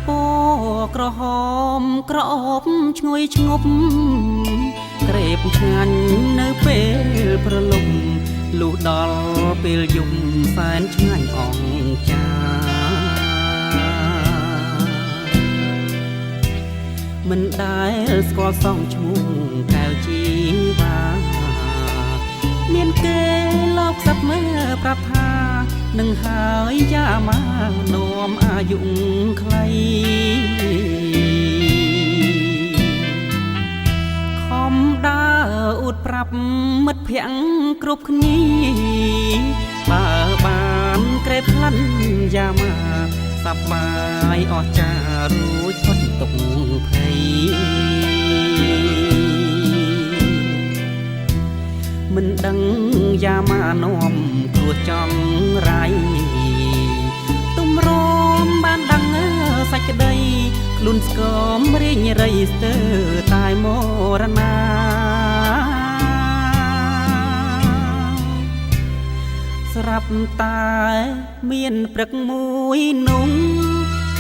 ពក្រហមក្រអូបឈ្ងុយឈ្ងប់ក្រេបឆ្ងាញ់នៅពេលប្រលំលុះដល់ពេលយំសែនឆ្ងាញ់អង្ចាមិនដែលស្គាល់សងឈ្មោះកែវជីវ៉ាមានគេលោកសັບមើលប្រាប់ថានឹងហើយយ៉ាម៉ានាំអាយុខ្លីខំដើរអួតប្រាប់មិត្តភក្តិគ្រប់គ្នាបើបានក្រេបផ្លាន់យ៉ាម៉ាសប្បាយអស្ចារ្យរួចផុតទុក្ខភ័យមិនដឹងយ៉ាម៉ានាំគ្រោះចង់រាយទុំរមបានដឹងសាច់ក្តីខ្លួនស្គមរៀងរៃស្ទើតែមរណាស្រាប់តែមានព្រឹកមួយនោះ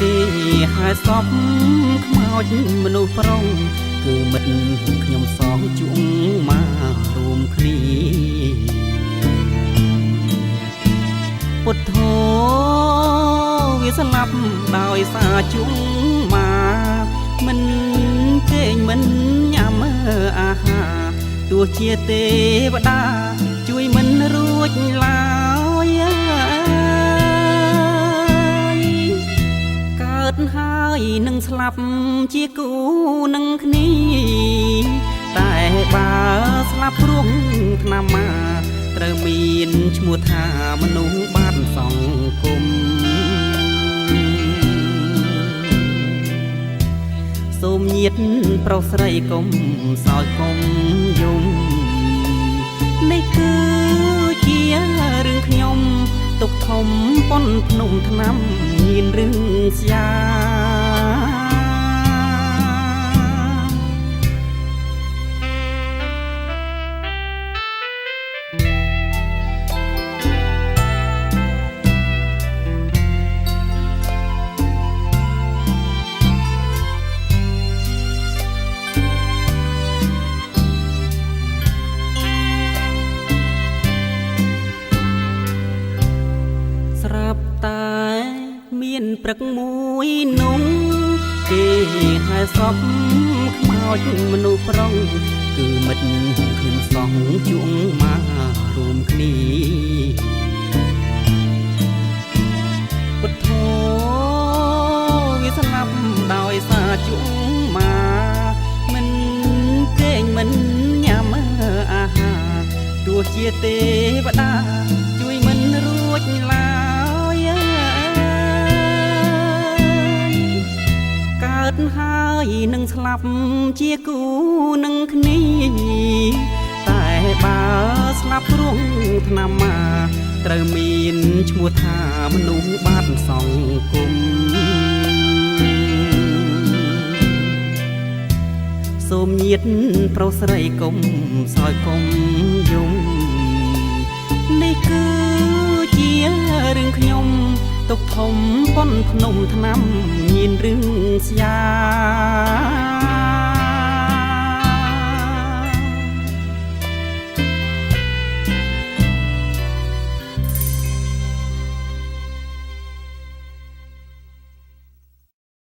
គេហៅសពខ្មោចមនុស្សប្រុងគឺមិត្តខ្ញុំសងជុំមករួមគ្នាពុទ្ធោវាស្លាប់ដោយសារជុំមកមិនគេងមិនញ៉ាំអាហារទោះជាទេវតាជួយមិនរួចឡើយកើតហើយនឹងស្លាប់ជាគូនឹងគ្នាតែបើស្លាប់ព្រោះថ្នាំមកត្រូវមានឈ្មោះថាមនុស្សបានសង្គមសូមញាតប្រុសស្រីកុំសោយកុំយំនេះគឺជារឿងខ្ញុំទុកធំប៉ុនភ្នំថ្នាំញៀនរឿងស្យាមានព្រឹកមួយនោះគេហៅសពខ្មោចមនុស្សប្រុងគឺមិត្តខ្ញុំសងជុំមករួមគ្នាពុទ្ធោវាស្លាប់ដោយសារជុំមកមិនគេងមិនញ៉ាំអាហារទោះជាទេវតាជួយមិនរួចឡើយកើតហើយនឹងស្លាប់ជាគូនឹងគ្នាតែបើស្លាប់ព្រោះថ្នាំមកត្រូវមានឈ្មោះថាមនុស្សបានសង្គមសូមញាតប្រុសស្រីកុំសោយកុំយំនេះគឺជារឿងខ្ញុំទុកធំប៉ុនភ្នំថ្នាំញៀនរឿងស្យា